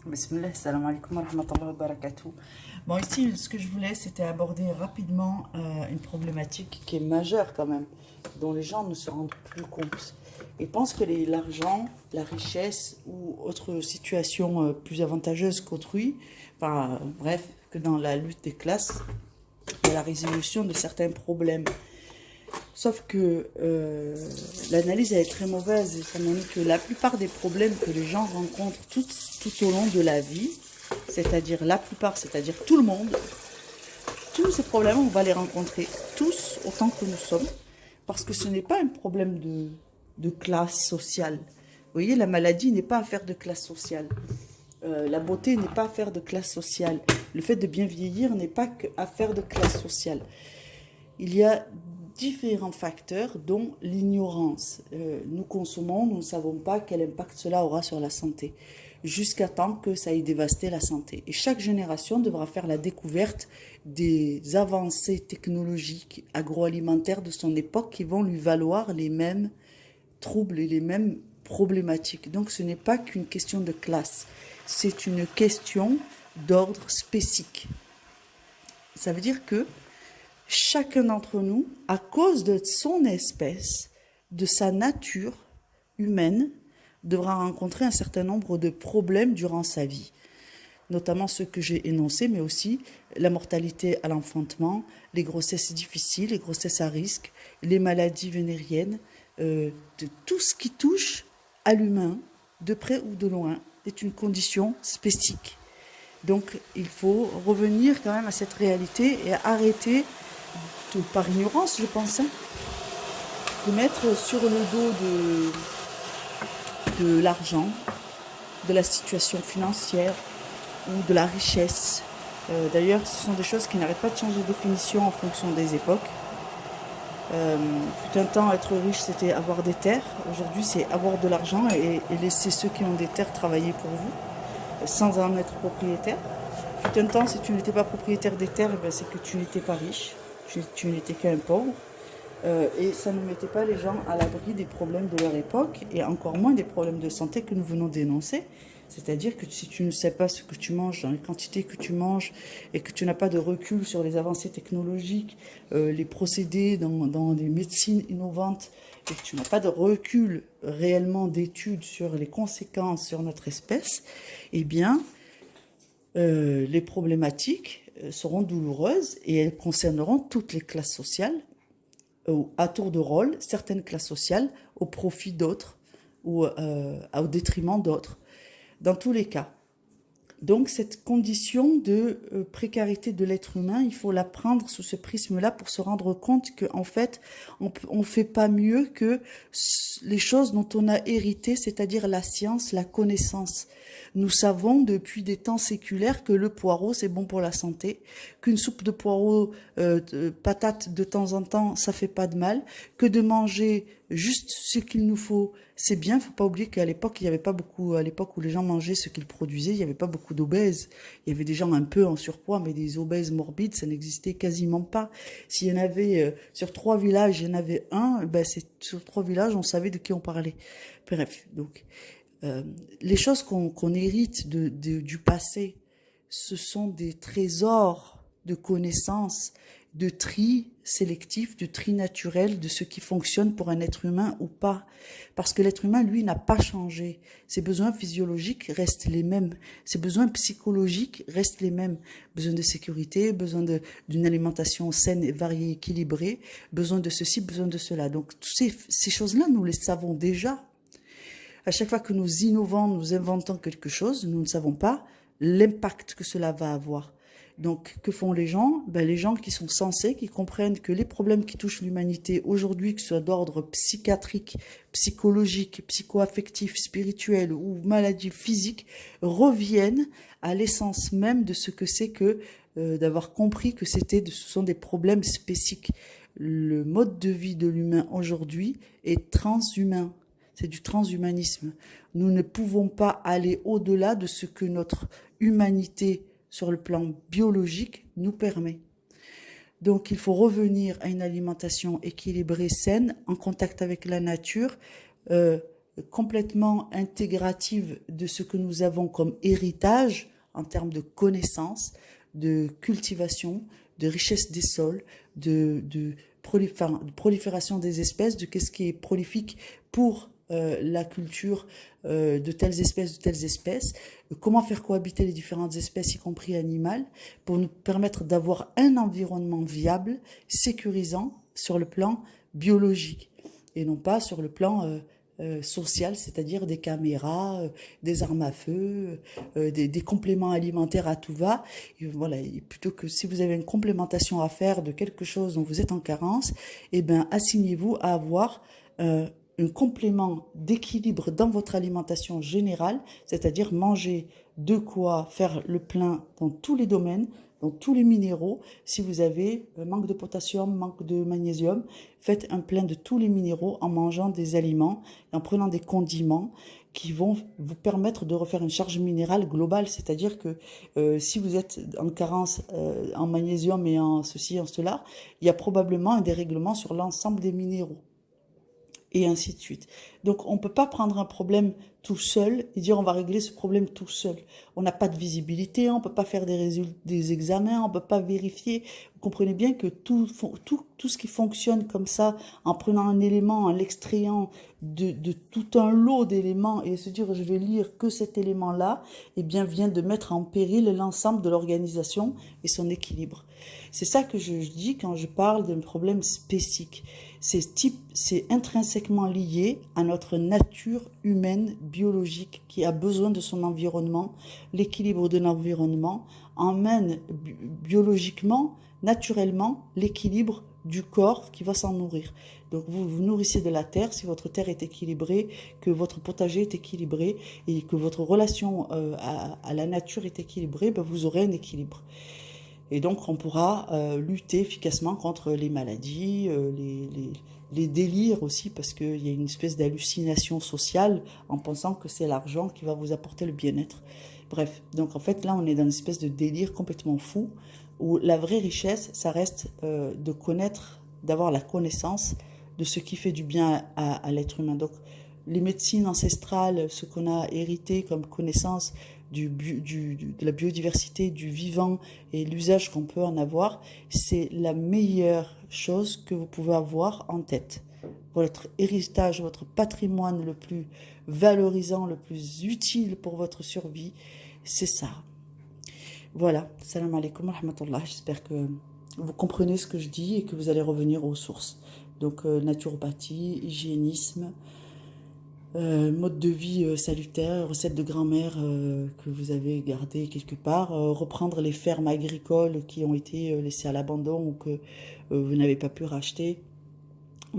Bismillah, salam alaikum wa rahmatullahi wa barakatuh. Bon, ici, ce que je voulais, c'était aborder rapidement une problématique qui est majeure quand même, dont les gens ne se rendent plus compte. Ils pensent que l'argent, la richesse ou autre situation plus avantageuse qu'autrui, enfin, bref, que dans la lutte des classes et la résolution de certains problèmes. Sauf que l'analyse elle est très mauvaise et ça montre que la plupart des problèmes que les gens rencontrent tout au long de la vie, c'est-à-dire la plupart, c'est-à-dire tout le monde, tous ces problèmes, on va les rencontrer tous autant que nous sommes, parce que ce n'est pas un problème de classe sociale. Vous voyez, la maladie n'est pas affaire de classe sociale. La beauté n'est pas affaire de classe sociale. Le fait de bien vieillir n'est pas affaire de classe sociale. Il y a différents facteurs, dont l'ignorance. Nous consommons, nous ne savons pas quel impact cela aura sur la santé, jusqu'à temps que ça ait dévasté la santé. Et chaque génération devra faire la découverte des avancées technologiques, agroalimentaires de son époque qui vont lui valoir les mêmes troubles et les mêmes problématiques. Donc ce n'est pas qu'une question de classe, c'est une question d'ordre spécifique. Ça veut dire que chacun d'entre nous, à cause de son espèce, de sa nature humaine, devra rencontrer un certain nombre de problèmes durant sa vie. Notamment ceux que j'ai énoncés, mais aussi la mortalité à l'enfantement, les grossesses difficiles, les grossesses à risque, les maladies vénériennes, de tout ce qui touche à l'humain, de près ou de loin, est une condition spécifique. Donc il faut revenir quand même à cette réalité et arrêter par ignorance, je pense, de mettre sur le dos de l'argent, de la situation financière ou de la richesse. D'ailleurs, ce sont des choses qui n'arrêtent pas de changer de définition en fonction des époques. Fut un temps, être riche, c'était avoir des terres. Aujourd'hui, c'est avoir de l'argent et laisser ceux qui ont des terres travailler pour vous, sans en être propriétaire. Fut un temps, si tu n'étais pas propriétaire des terres, c'est que tu n'étais pas riche. Tu n'étais qu'un pauvre, et ça ne mettait pas les gens à l'abri des problèmes de leur époque, et encore moins des problèmes de santé que nous venons d'énoncer. C'est-à-dire que si tu ne sais pas ce que tu manges, dans les quantités que tu manges, et que tu n'as pas de recul sur les avancées technologiques, les procédés dans des médecines innovantes, et que tu n'as pas de recul réellement d'études sur les conséquences sur notre espèce, eh bien, les problématiques seront douloureuses et elles concerneront toutes les classes sociales, à tour de rôle, certaines classes sociales au profit d'autres ou au détriment d'autres, dans tous les cas. Donc cette condition de précarité de l'être humain, il faut la prendre sous ce prisme-là pour se rendre compte qu'en fait, on ne fait pas mieux que les choses dont on a hérité, c'est-à-dire la science, la connaissance. Nous savons depuis des temps séculaires que le poireau, c'est bon pour la santé, qu'une soupe de poireau, patate de temps en temps, ça fait pas de mal, que de manger juste ce qu'il nous faut, c'est bien. Faut pas oublier qu'à l'époque, il y avait pas beaucoup, à l'époque où les gens mangeaient ce qu'ils produisaient, il y avait pas beaucoup d'obèses. Il y avait des gens un peu en surpoids, mais des obèses morbides, ça n'existait quasiment pas. S'il y en avait, sur 3 villages, il y en avait un, sur 3 villages, on savait de qui on parlait. Bref, donc, les choses qu'on hérite du passé, ce sont des trésors de connaissances, de tri sélectif, de tri naturel, de ce qui fonctionne pour un être humain ou pas. Parce que l'être humain, lui, n'a pas changé. Ses besoins physiologiques restent les mêmes. Ses besoins psychologiques restent les mêmes. Besoin de sécurité, besoin d'une alimentation saine et variée, équilibrée, besoin de ceci, besoin de cela. Donc, toutes ces choses-là, nous les savons déjà. À chaque fois que nous innovons, nous inventons quelque chose, nous ne savons pas l'impact que cela va avoir. Donc, que font les gens? Les gens qui sont sensés, qui comprennent que les problèmes qui touchent l'humanité aujourd'hui, que ce soit d'ordre psychiatrique, psychologique, psycho-affectif, spirituel ou maladie physique, reviennent à l'essence même de ce que c'est que d'avoir compris que ce sont des problèmes spécifiques. Le mode de vie de l'humain aujourd'hui est transhumain. C'est du transhumanisme. Nous ne pouvons pas aller au-delà de ce que notre humanité, sur le plan biologique, nous permet. Donc, il faut revenir à une alimentation équilibrée, saine, en contact avec la nature, complètement intégrative de ce que nous avons comme héritage en termes de connaissances, de cultivation, de richesse des sols, de prolifération des espèces, de qu'est-ce qui est prolifique pour la culture de telles espèces, comment faire cohabiter les différentes espèces, y compris animales, pour nous permettre d'avoir un environnement viable, sécurisant sur le plan biologique et non pas sur le plan social, c'est-à-dire des caméras, des armes à feu, des compléments alimentaires à tout va. Et voilà, et plutôt que si vous avez une complémentation à faire de quelque chose dont vous êtes en carence, eh bien, assignez-vous à avoir un complément d'équilibre dans votre alimentation générale, c'est-à-dire manger de quoi faire le plein dans tous les domaines, dans tous les minéraux. Si vous avez manque de potassium, manque de magnésium, faites un plein de tous les minéraux en mangeant des aliments et en prenant des condiments qui vont vous permettre de refaire une charge minérale globale, c'est-à-dire que si vous êtes en carence en magnésium et en ceci, en cela, il y a probablement un dérèglement sur l'ensemble des minéraux. Et ainsi de suite. Donc, on ne peut pas prendre un problème tout seul et dire on va régler ce problème tout seul. On n'a pas de visibilité, on ne peut pas faire des examens, on ne peut pas vérifier. Vous comprenez bien que tout ce qui fonctionne comme ça, en prenant un élément, en l'extrayant de tout un lot d'éléments et se dire je vais lire que cet élément-là, eh bien, vient de mettre en péril l'ensemble de l'organisation et son équilibre. C'est ça que je dis quand je parle d'un problème spécifique. C'est intrinsèquement lié à notre nature humaine, biologique, qui a besoin de son environnement. L'équilibre de l'environnement emmène biologiquement, naturellement, l'équilibre du corps qui va s'en nourrir. Donc vous vous nourrissez de la terre, si votre terre est équilibrée, que votre potager est équilibré et que votre relation à la nature est équilibrée, ben vous aurez un équilibre. Et donc, on pourra lutter efficacement contre les maladies, les délires aussi, parce qu'il y a une espèce d'hallucination sociale en pensant que c'est l'argent qui va vous apporter le bien-être. Bref, donc en fait, là, on est dans une espèce de délire complètement fou, où la vraie richesse, ça reste de connaître, d'avoir la connaissance de ce qui fait du bien à l'être humain. Donc, les médecines ancestrales, ce qu'on a hérité comme connaissance de la biodiversité, du vivant et l'usage qu'on peut en avoir, c'est la meilleure chose que vous pouvez avoir en tête. Votre héritage, votre patrimoine le plus valorisant, le plus utile pour votre survie, c'est ça. Voilà, salam alaikum wa rahmatullah. J'espère que vous comprenez ce que je dis et que vous allez revenir aux sources. Donc naturopathie, hygiénisme, mode de vie salutaire, recettes de grand-mère que vous avez gardées quelque part, reprendre les fermes agricoles qui ont été laissées à l'abandon ou que vous n'avez pas pu racheter.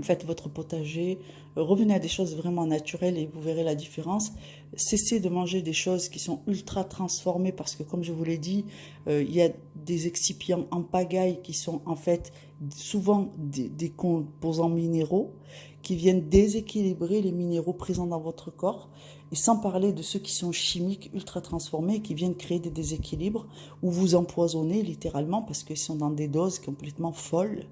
Faites votre potager, revenez à des choses vraiment naturelles et vous verrez la différence. Cessez de manger des choses qui sont ultra transformées parce que, comme je vous l'ai dit, il y a des excipients en pagaille qui sont en fait souvent des composants minéraux qui viennent déséquilibrer les minéraux présents dans votre corps, et sans parler de ceux qui sont chimiques, ultra transformés, et qui viennent créer des déséquilibres ou vous empoisonner littéralement parce qu'ils sont dans des doses complètement folles.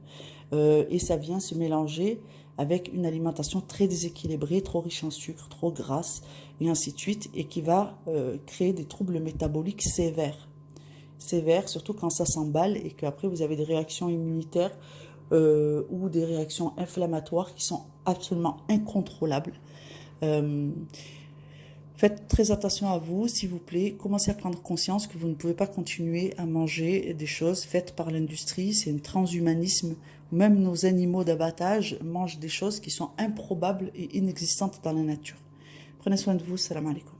Et ça vient se mélanger avec une alimentation très déséquilibrée, trop riche en sucre, trop grasse, et ainsi de suite, et qui va créer des troubles métaboliques sévères. Sévères, surtout quand ça s'emballe et qu'après vous avez des réactions immunitaires ou des réactions inflammatoires qui sont absolument incontrôlables. Faites très attention à vous, s'il vous plaît. Commencez à prendre conscience que vous ne pouvez pas continuer à manger des choses faites par l'industrie. C'est un transhumanisme. Même nos animaux d'abattage mangent des choses qui sont improbables et inexistantes dans la nature. Prenez soin de vous. Salam alaikum.